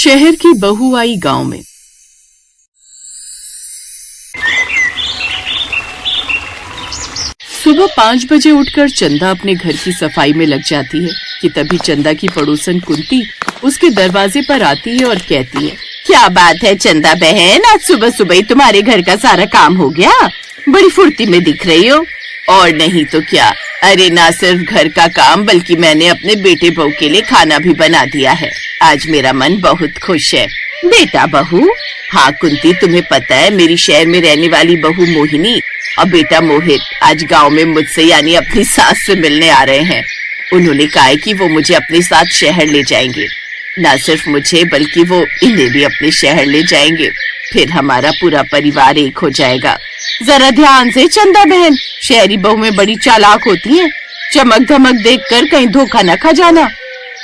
शहर की बहू आई गांव में। सुबह 5 बजे उठकर चंदा अपने घर की सफाई में लग जाती है कि तभी चंदा की पड़ोसन कुंती उसके दरवाजे पर आती है और कहती है, क्या बात है चंदा बहन, आज सुबह सुबह ही तुम्हारे घर का सारा काम हो गया? बड़ी फुर्ती में दिख रही हो। और नहीं तो क्या, अरे ना सिर्फ घर का काम बल्कि मैंने अपने बेटे बहू के लिए खाना भी बना दिया है। आज मेरा मन बहुत खुश है। बेटा बहू? हाँ कुंती, तुम्हें पता है मेरी शहर में रहने वाली बहू मोहिनी और बेटा मोहित आज गांव में मुझसे यानी अपनी सास से मिलने आ रहे हैं। उन्होंने कहा है कि वो मुझे अपने साथ शहर ले जाएंगे। न सिर्फ मुझे बल्कि वो इन्हें भी अपने शहर ले जाएंगे। फिर हमारा पूरा परिवार एक हो जाएगा। जरा ध्यान से चंदा बहन, शहरी बहू में बड़ी चालाक होती है, चमक धमक देखकर कहीं धोखा न खा जाना।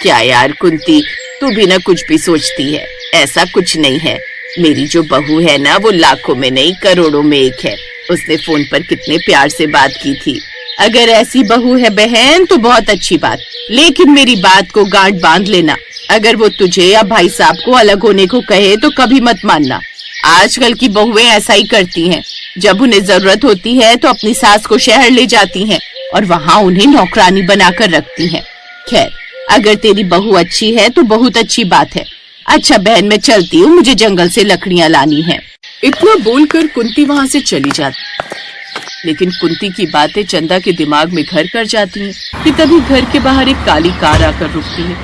क्या यार कुंती, तू भी न कुछ भी सोचती है। ऐसा कुछ नहीं है। मेरी जो बहू है ना, वो लाखों में नहीं करोड़ों में एक है। उसने फोन पर कितने प्यार से बात की थी। अगर ऐसी बहू है बहन तो बहुत अच्छी बात, लेकिन मेरी बात को गांठ बांध लेना। अगर वो तुझे या भाई साहब को अलग होने को कहे तो कभी मत मानना। आजकल की बहुएं ऐसा ही करती हैं। जब उन्हें जरूरत होती है तो अपनी सास को शहर ले जाती हैं और वहाँ उन्हें नौकरानी बनाकर रखती हैं। खैर, अगर तेरी बहू अच्छी है तो बहुत अच्छी बात है। अच्छा बहन, मैं चलती हूँ, मुझे जंगल से लकड़ियाँ लानी है। इतना बोलकर कुंती वहाँ से चली जाती। लेकिन कुंती की बातें चंदा के दिमाग में घर कर जाती हैं कि तभी घर के बाहर एक काली कार आकर रुकती है।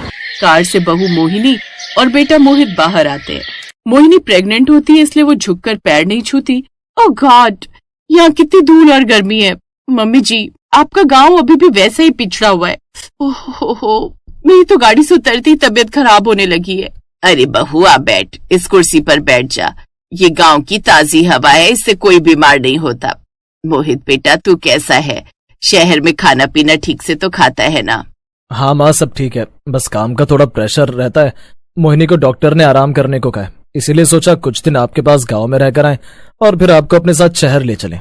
कार से बहू मोहिनी और बेटा मोहित बाहर आते हैं। मोहिनी प्रेग्नेंट होती है, इसलिए वो झुककर पैर नहीं छूती। ओह गॉड, यहाँ कितनी धूल और गर्मी है। मम्मी जी, आपका गांव अभी भी वैसा ही पिछड़ा हुआ है। ओहो, मेरी तो गाड़ी से उतरती तबीयत खराब होने लगी है। अरे बहू आ बैठ, इस कुर्सी पर बैठ जा। ये गांव की ताजी हवा है, इससे कोई बीमार नहीं होता। मोहित बेटा, तू कैसा है? शहर में खाना पीना ठीक से तो खाता है ना? हाँ माँ, सब ठीक है, बस काम का थोड़ा प्रेशर रहता है। मोहिनी को डॉक्टर ने आराम करने को कहा है, इसीलिए सोचा कुछ दिन आपके पास गांव में रहकर आए और फिर आपको अपने साथ शहर ले चलें।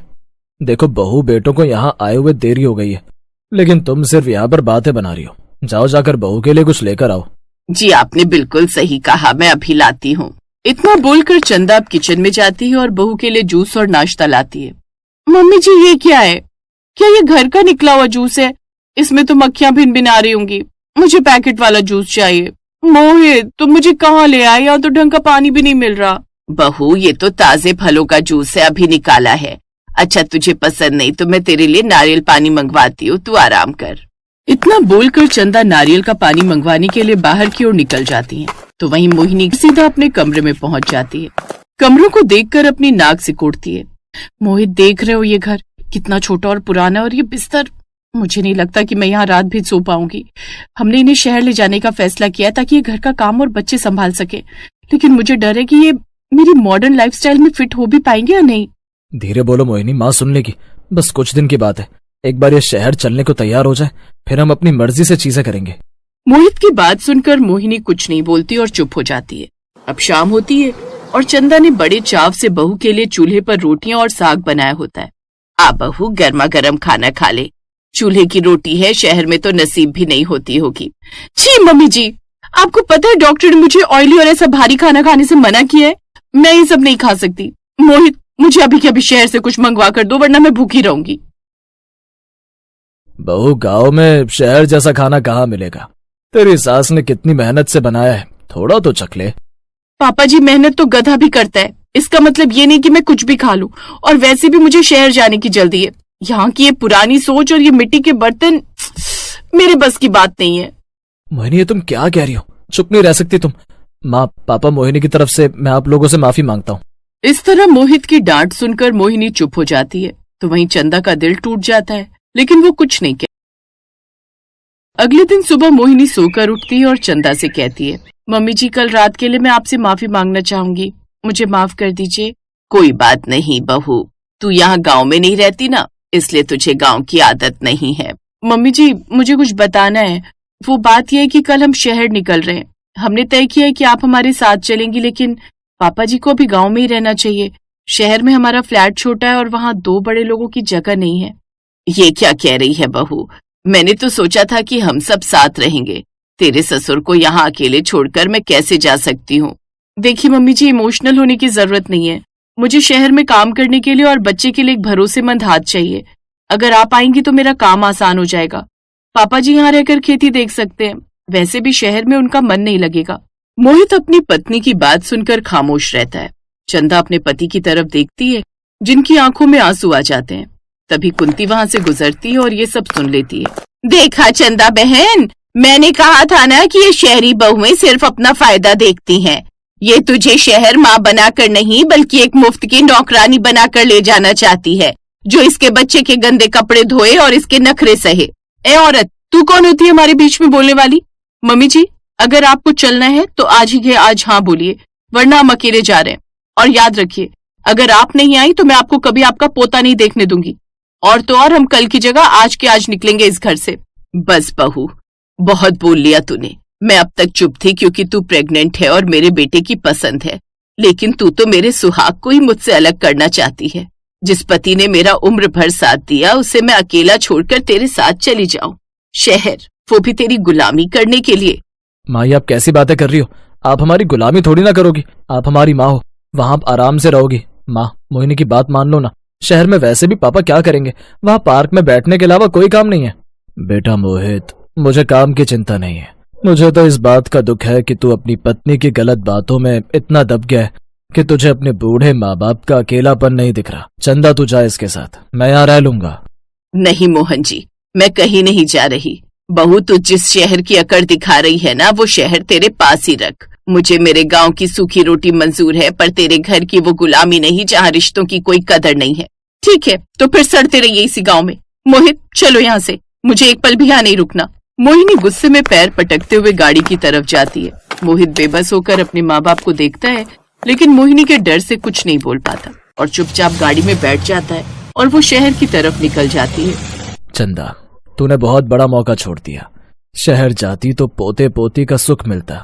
देखो बहू बेटों को यहाँ आए हुए देरी हो गई है, लेकिन तुम सिर्फ यहाँ पर बातें बना रही हो। जाओ जाकर बहू के लिए कुछ लेकर आओ। जी आपने बिल्कुल सही कहा, मैं अभी लाती हूँ। इतना बोलकर चंदा अब किचन में जाती है और बहू के लिए जूस और नाश्ता लाती है। मम्मी जी, ये क्या है? क्या ये घर का निकला हुआ जूस है? इसमें तो मक्खियां भिन-भिना रही होंगी। मुझे पैकेट वाला जूस चाहिए। मोहित, तुम मुझे कहाँ ले आए? यहाँ तो ढंग का पानी भी नहीं मिल रहा। बहू, ये तो ताजे फलों का जूस है, अभी निकाला है। अच्छा तुझे पसंद नहीं तो मैं तेरे लिए नारियल पानी मंगवाती हूँ, तू आराम कर। इतना बोलकर चंदा नारियल का पानी मंगवाने के लिए बाहर की ओर निकल जाती है, तो वहीं मोहिनी सीधा अपने कमरे में पहुंच जाती है। कमरों को देखकर अपनी नाक सिकोड़ती है। मोहित, देख रहे हो ये घर कितना छोटा और पुराना, और ये बिस्तर, मुझे नहीं लगता कि मैं यहाँ रात भी सो पाऊंगी। हमने इन्हें शहर ले जाने का फैसला किया ताकि ये घर का काम और बच्चे संभाल सके, लेकिन मुझे डर है कि ये मेरी मॉडर्न लाइफस्टाइल में फिट हो भी पाएंगे या नहीं। धीरे बोलो मोहिनी, माँ सुन लेगी। बस कुछ दिन की बात है, एक बार ये शहर चलने को तैयार हो जाए फिर हम अपनी मर्जी से चीजें करेंगे। मोहित की बात सुनकर मोहिनी कुछ नहीं बोलती और चुप हो जाती है। अब शाम होती है और चंदा ने बड़े चाव से बहू के लिए चूल्हे पर रोटियां और साग बनाया होता है। आ बहू, गर्मा गर्म खाना खा ले। चूल्हे की रोटी है, शहर में तो नसीब भी नहीं होती होगी। जी मम्मी जी, आपको पता है डॉक्टर ने मुझे ऑयली और ऐसा भारी खाना खाने से मना किया है। मैं ये सब नहीं खा सकती। मोहित, मुझे अभी के अभी शहर से कुछ मंगवा कर दो, वरना मैं भूखी रहूंगी। बहू, गांव में शहर जैसा खाना कहाँ मिलेगा? तेरी सास ने कितनी मेहनत से बनाया है, थोड़ा तो चख ले। पापा जी, मेहनत तो गधा भी करता है। इसका मतलब ये नहीं कि मैं कुछ भी खा लूं, और वैसे भी मुझे शहर जाने की जल्दी है। यहाँ की ये पुरानी सोच और ये मिट्टी के बर्तन मेरे बस की बात नहीं है। मोहिनी, ये तुम क्या कह रही हो? चुप नहीं रह सकती तुम। माँ, पापा, मोहिनी की तरफ से मैं आप लोगों से माफी मांगता हूँ। इस तरह मोहित की डांट सुनकर मोहिनी चुप हो जाती है, तो वहीं चंदा का दिल टूट जाता है, लेकिन वो कुछ नहीं कहती। अगले दिन सुबह मोहिनी सोकर उठती है और चंदा से कहती है, मम्मी जी, कल रात के लिए मैं आपसे माफी मांगना चाहूंगी, मुझे माफ कर दीजिए। कोई बात नहीं बहू, तू यहाँ गांव में नहीं रहती ना, इसलिए तुझे गांव की आदत नहीं है। मम्मी जी, मुझे कुछ बताना है। वो बात यह है कि कल हम शहर निकल रहे हैं। हमने तय किया है कि आप हमारे साथ चलेंगी, लेकिन पापा जी को अभी गांव में ही रहना चाहिए। शहर में हमारा फ्लैट छोटा है और वहाँ 2 बड़े लोगों की जगह नहीं है। ये क्या कह रही है बहू? मैंने तो सोचा था कि हम सब साथ रहेंगे। तेरे ससुर को यहाँ अकेले छोड़कर मैं कैसे जा सकती हूँ? देखिए मम्मी जी, इमोशनल होने की जरूरत नहीं है। मुझे शहर में काम करने के लिए और बच्चे के लिए एक भरोसेमंद हाथ चाहिए। अगर आप आएंगी तो मेरा काम आसान हो जाएगा। पापा जी यहाँ रहकर खेती देख सकते हैं, वैसे भी शहर में उनका मन नहीं लगेगा। मोहित अपनी पत्नी की बात सुनकर खामोश रहता है। चंदा अपने पति की तरफ देखती है, जिनकी आंखों में आंसू आ जाते हैं। तभी कुंती वहां से गुजरती है और ये सब सुन लेती है। देखा चंदा बहन, मैंने कहा था ना कि ये शहरी बहुएं सिर्फ अपना फायदा देखती हैं। ये तुझे शहर माँ बनाकर नहीं बल्कि एक मुफ्त की नौकरानी बनाकर ले जाना चाहती है, जो इसके बच्चे के गंदे कपड़े धोए और इसके नखरे सहे। ए औरत, तू कौन होती है हमारे बीच में बोलने वाली? मम्मी जी, अगर आपको चलना है तो आज ही के आज हाँ बोलिए, वरना हम अकेले जा रहे हैं। और याद रखिए, अगर आप नहीं आई तो मैं आपको कभी आपका पोता नहीं देखने दूंगी। और तो और हम कल की जगह आज के आज निकलेंगे इस घर से। बस बहू, बहुत बोल लिया तूने। मैं अब तक चुप थी क्योंकि तू प्रेग्नेंट है और मेरे बेटे की पसंद है, लेकिन तू तो मेरे सुहाग को ही मुझसे अलग करना चाहती है। जिस पति ने मेरा उम्र भर साथ दिया, उसे मैं अकेला छोड़कर तेरे साथ चली जाऊं शहर, वो भी तेरी गुलामी करने के लिए। माँ, आप कैसी बातें कर रही हो? आप हमारी गुलामी थोड़ी ना करोगी। आप हमारी माँ हो, वहां आप आराम से रहोगी। माँ, मोहिनी की बात मान लो ना। शहर में वैसे भी पापा क्या करेंगे? वहां पार्क में बैठने के अलावा कोई काम नहीं है। बेटा मोहित, मुझे काम की चिंता नहीं है। मुझे तो इस बात का दुख है कि तू अपनी पत्नी की गलत बातों में इतना दब गया है कि तुझे अपने बूढ़े माँ बाप का अकेलापन नहीं दिख रहा। चंदा, तू जा इसके साथ, मैं यहाँ रह लूंगा। नहीं मोहन जी, मैं कहीं नहीं जा रही। बहू, तू जिस शहर की अकड़ दिखा रही है ना, वो शहर तेरे पास ही रख। मुझे मेरे गांव की सूखी रोटी मंजूर है, पर तेरे घर की वो गुलामी नहीं जहाँ रिश्तों की कोई कदर नहीं है। ठीक है, तो फिर सड़ते रहिए इसी गांव में। मोहित, चलो यहाँ से, मुझे एक पल भी यहाँ नहीं रुकना। मोहिनी गुस्से में पैर पटकते हुए गाड़ी की तरफ जाती है। मोहित बेबस होकर अपने माँ बाप को देखता है, लेकिन मोहिनी के डर से कुछ नहीं बोल पाता और चुपचाप गाड़ी में बैठ जाता है और वो शहर की तरफ निकल जाती है। चंदा, तूने बहुत बड़ा मौका छोड़ दिया। शहर जाती तो पोते पोती का सुख मिलता।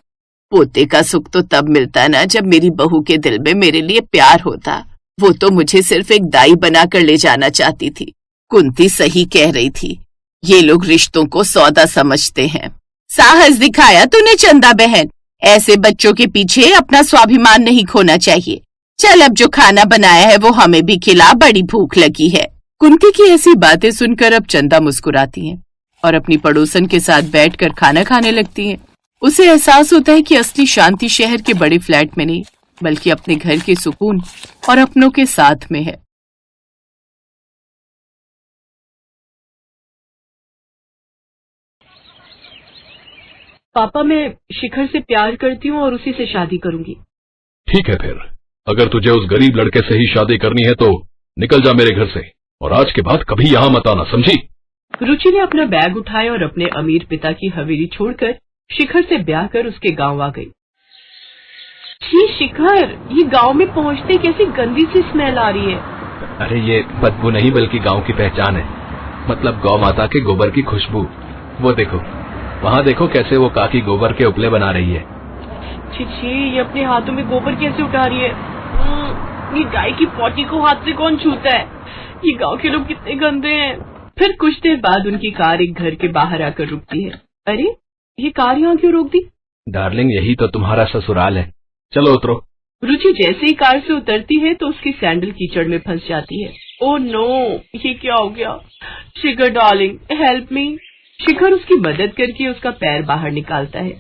पोते का सुख तो तब मिलता ना जब मेरी बहू के दिल में मेरे लिए प्यार होता। वो तो मुझे सिर्फ एक दाई बनाकर ले जाना चाहती थी। कुंती सही कह रही थी, ये लोग रिश्तों को सौदा समझते हैं। साहस दिखाया तूने चंदा बहन। ऐसे बच्चों के पीछे अपना स्वाभिमान नहीं खोना चाहिए। चल, अब जो खाना बनाया है वो हमें भी खिला, बड़ी भूख लगी है। कुंती की ऐसी बातें सुनकर अब चंदा मुस्कुराती है और अपनी पड़ोसन के साथ बैठकर खाना खाने लगती है। उसे एहसास होता है कि असली शांति शहर के बड़े फ्लैट में नहीं, बल्कि अपने घर के सुकून और अपनों के साथ में है। पापा, मैं शिखर से प्यार करती हूँ और उसी से शादी करूंगी। ठीक है, फिर अगर तुझे उस गरीब लड़के से ही शादी करनी है तो निकल जा मेरे घर से, और आज के बाद कभी यहाँ मत आना, समझी? रुचि ने अपना बैग उठाया और अपने अमीर पिता की हवेली छोड़कर शिखर से ब्याह कर उसके गांव आ गई। जी शिखर, ये गांव में पहुंचते कैसी गंदी सी स्मेल आ रही है। अरे ये बदबू नहीं बल्कि गांव की पहचान है, मतलब गौ माता के गोबर की खुशबू। वो देखो, वहाँ देखो कैसे वो काकी गोबर के उपले बना रही है। छी, ये अपने हाथों में गोबर कैसे उठा रही है? ये गाय की पोटी को हाथ से कौन छूता है? ये गांव के लोग कितने गंदे हैं। फिर कुछ देर बाद उनकी कार एक घर के बाहर आकर रुकती है। अरे, ये कार यहाँ क्यों रोक दी? डार्लिंग, यही तो तुम्हारा ससुराल है, चलो उतरो। रुचि जैसे ही कार से उतरती है तो उसकी सैंडल कीचड़ में फंस जाती है। ओह नो, ये क्या हो गया? शिखर डार्लिंग, हेल्प मी। शिखर उसकी मदद करके उसका पैर बाहर निकालता है।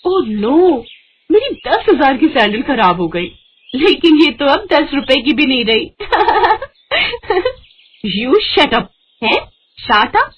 ओह नो, मेरी 10,000 की सैंडल खराब हो गई, लेकिन ये तो अब 10 रुपए की भी नहीं रही। You shut up. है? Shut up?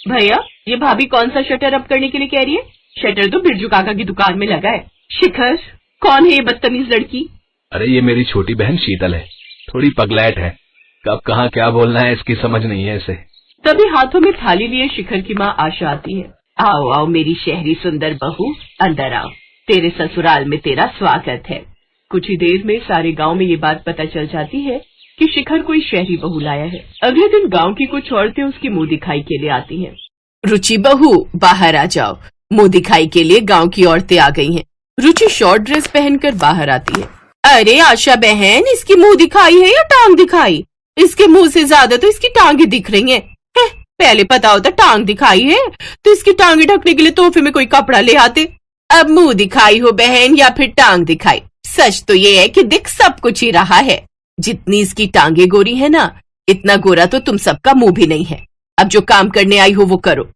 भैया, ये भाभी कौन सा शटर अप करने के लिए कह रही है? शटर तो बिरजू काका की दुकान में लगा है। शिखर, कौन है ये बदतमीज लड़की? अरे ये मेरी छोटी बहन शीतल है, थोड़ी पगलैट है, कब कहाँ क्या बोलना है इसकी समझ नहीं है इसे। तभी हाथों में थाली लिए शिखर की माँ आशा आती है। आओ आओ मेरी शहरी सुंदर बहू, अंदर आओ, तेरे ससुराल में तेरा स्वागत है। कुछ ही देर में सारे गांव में ये बात पता चल जाती है कि शिखर कोई शहरी बहू लाया है। अगले दिन गांव की कुछ औरतें उसकी मुंह दिखाई के लिए आती हैं। रुचि बहू, बाहर आ जाओ, मुंह दिखाई के लिए गांव की औरतें आ गई हैं। रुचि शॉर्ट ड्रेस पहनकर बाहर आती है। अरे आशा बहन, इसकी मुंह दिखाई है या टांग दिखाई? इसके मुंह से ज्यादा तो इसकी टांगे दिख रही हैं। पहले पता होता टांग दिखाई है तो इसकी टांगे ढकने के लिए तोहफे में कोई कपड़ा ले आते। अब मुंह दिखाई हो बहन या फिर टांग दिखाई, सच तो ये है कि दिख सब कुछ ही रहा है। जितनी इसकी टांगे गोरी है ना, इतना गोरा तो तुम सबका मुंह भी नहीं है। अब जो काम करने आई हो वो करो।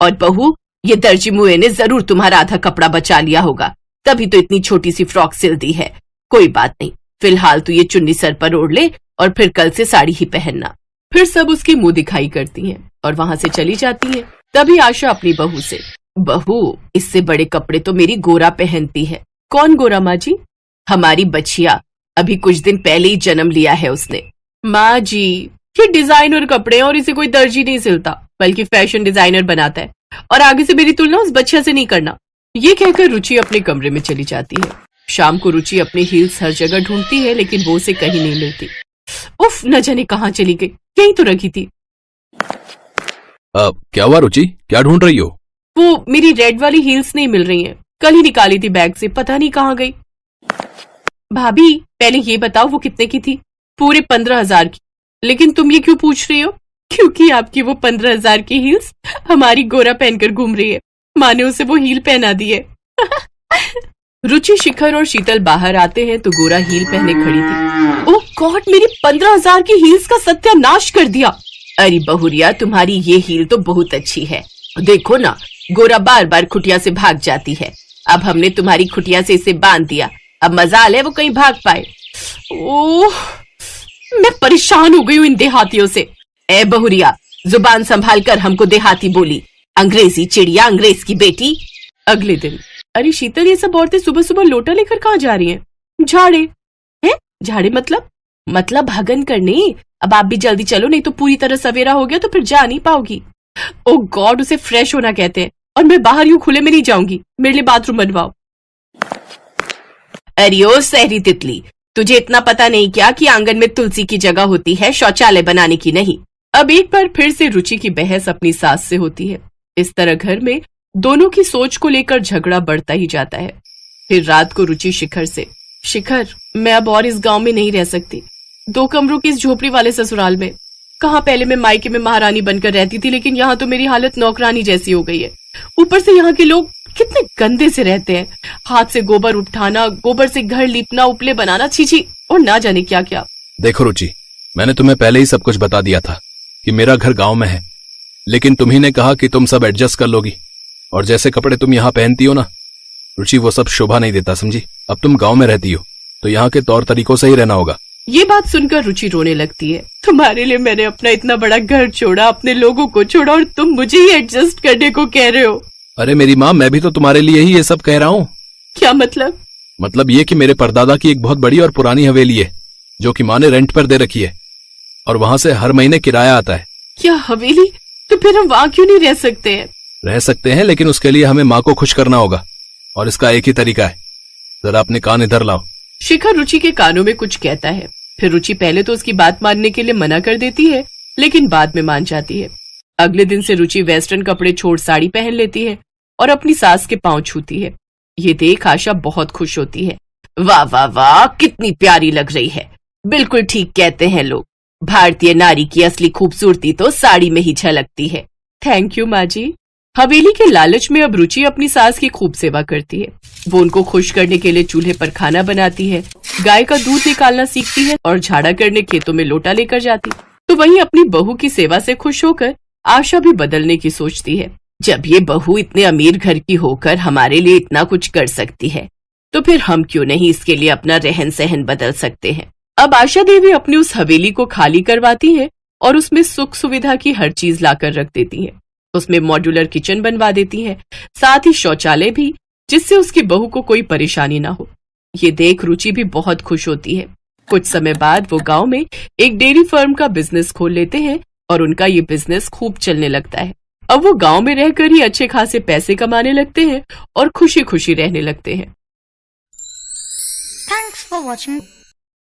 और बहू, ये दर्जी मुए ने जरूर तुम्हारा आधा कपड़ा बचा लिया होगा, तभी तो इतनी छोटी सी फ्रॉक सिल दी है। कोई बात नहीं, फिलहाल तो ये चुन्नी सर पर ओढ़ ले और फिर कल से साड़ी ही पहनना। फिर सब उसकी मुंह दिखाई करती हैं और वहां से चली जाती हैं। तभी आशा अपनी बहू से, बहू, इससे बड़े कपड़े तो मेरी गोरा पहनती है। कौन गोरा माँ जी? हमारी बच्चिया, अभी कुछ दिन पहले ही जन्म लिया है उसने। माँ जी, ये डिजाइनर कपड़े और इसे कोई दर्जी नहीं सिलता, बल्कि फैशन डिजाइनर बनाता है, और आगे से मेरी तुलना उस बच्चिया से नहीं करना। ये कहकर रुचि अपने कमरे में चली जाती है। शाम को रुचि अपने हील्स हर जगह ढूंढती है, लेकिन वो उसे कहीं नहीं मिलती। उफ, न जाने कहाँ चली गई, यहीं तो रखी थी। क्या हुआ रुचि, क्या ढूंढ रही हो? वो मेरी रेड वाली हील्स नहीं मिल रही हैं। कल ही निकाली थी बैग से, पता नहीं कहाँ गई। भाभी, पहले ये बताओ वो कितने की थी? पूरे 15,000 की। लेकिन तुम ये क्यों पूछ रही हो? क्योंकि आपकी वो 15,000 की हील्स हमारी गोरा पहनकर घूम रही है। माँ ने उसे वो हील पहना दी है। रुचि, शिखर और शीतल बाहर आते हैं तो गोरा हील पहने खड़ी थी। ओह गॉड, मेरी 15,000 की हील्स का सत्यानाश कर दिया। अरे बहुरिया, तुम्हारी ये हील तो बहुत अच्छी है। देखो ना, गोरा बार बार खुटिया से भाग जाती है। अब हमने तुम्हारी खुटिया से इसे बांध दिया, अब मजाल है वो कहीं भाग पाए। ओह, मैं परेशान हो गई हूँ इन देहातियों से। ए बहुरिया, जुबान संभाल कर हमको देहाती बोली, अंग्रेजी चिड़िया, अंग्रेज की बेटी। अगले दिन, अरे शीतल, ये सब औरतें सुबह सुबह लोटा लेकर कहाँ जा रही हैं? झाड़े हैं? झाड़े मतलब भगन करने। अब आप भी जल्दी चलो, नहीं तो पूरी तरह सवेरा हो गया तो फिर जा नहीं पाओगी। ओ गॉड, उसे फ्रेश होना कहते हैं, और मैं बाहर यूं खुले में नहीं जाऊंगी। मेरे लिए बाथरूम बनवाओ। अरे ओ सहरी तितली, तुझे इतना पता नहीं क्या कि आंगन में तुलसी की जगह होती है, शौचालय बनाने की नहीं। अब एक बार फिर से रुचि की बहस अपनी सास से होती है। इस तरह घर में दोनों की सोच को लेकर झगड़ा बढ़ता ही जाता है। फिर रात को रुचि शिखर से, शिखर, मैं अब और इस गांव में नहीं रह सकती। 2 कमरों की इस झोपड़ी वाले ससुराल में। कहाँ पहले मैं मायके में महारानी बनकर रहती थी, लेकिन यहाँ तो मेरी हालत नौकरानी जैसी हो गई है। ऊपर से यहाँ के लोग कितने गंदे से रहते हैं। हाथ से गोबर उठाना, गोबर से घर लीपना, उपले बनाना, छीछी, और ना जाने क्या क्या। देखो रुचि, मैंने तुम्हें पहले ही सब कुछ बता दिया था कि मेरा घर गांव में है, लेकिन तुम्ही ने कहा कि तुम सब एडजस्ट कर लोगी। और जैसे कपड़े तुम यहाँ पहनती हो ना रुचि, वो सब शोभा नहीं देता, समझी? अब तुम गांव में रहती हो तो यहाँ के तौर तरीकों से ही रहना होगा। ये बात सुनकर रुचि रोने लगती है। तुम्हारे लिए मैंने अपना इतना बड़ा घर छोड़ा, अपने लोगों को छोड़ा, और तुम मुझे ही एडजस्ट करने को कह रहे हो। अरे मेरी माँ, मैं भी तो तुम्हारे लिए ही ये सब कह रहा हूँ। क्या मतलब? मतलब ये कि मेरे परदादा की एक बहुत बड़ी और पुरानी हवेली है, जो कि माँ ने रेंट पर दे रखी है, और वहां से हर महीने किराया आता है। क्या हवेली? तो फिर हम वहाँ क्यों नहीं रह सकते हैं? रह सकते हैं, लेकिन उसके लिए हमें माँ को खुश करना होगा, और इसका एक ही तरीका है। जरा अपने कान इधर लाओ। शिखर रुचि के कानों में कुछ कहता है। फिर रुचि पहले तो उसकी बात मानने के लिए मना कर देती है, लेकिन बाद में मान जाती है। अगले दिन से रुचि वेस्टर्न कपड़े छोड़ साड़ी पहन लेती है और अपनी सास के पांव छूती है। ये देख आशा बहुत खुश होती है। वाह वाह वाह, कितनी प्यारी लग रही है। बिल्कुल ठीक कहते हैं लोग, भारतीय नारी की असली खूबसूरती तो साड़ी में ही झलकती है। थैंक यू माँ जी। हवेली के लालच में अब रुचि अपनी सास की खूब सेवा करती है। वो उनको खुश करने के लिए चूल्हे पर खाना बनाती है, गाय का दूध निकालना सीखती है और झाड़ा करने खेतों में लोटा लेकर जाती। तो वहीं अपनी बहू की सेवा से खुश होकर आशा भी बदलने की सोचती है। जब ये बहू इतने अमीर घर की होकर हमारे लिए इतना कुछ कर सकती है, तो फिर हम क्यों नहीं इसके लिए अपना रहन सहन बदल सकते हैं। अब आशा देवी अपनी उस हवेली को खाली करवाती है और उसमें सुख सुविधा की हर चीज लाकर रख देती है। उसमें मॉड्यूलर किचन बनवा देती है, साथ ही शौचालय भी, जिससे उसकी बहू को कोई परेशानी ना हो। ये देख रुचि भी बहुत खुश होती है। कुछ समय बाद वो गांव में एक डेयरी फर्म का बिजनेस खोल लेते हैं और उनका ये बिजनेस खूब चलने लगता है। अब वो गांव में रहकर ही अच्छे खासे पैसे कमाने लगते हैं और खुशी खुशी रहने लगते हैं। Thanks for watching.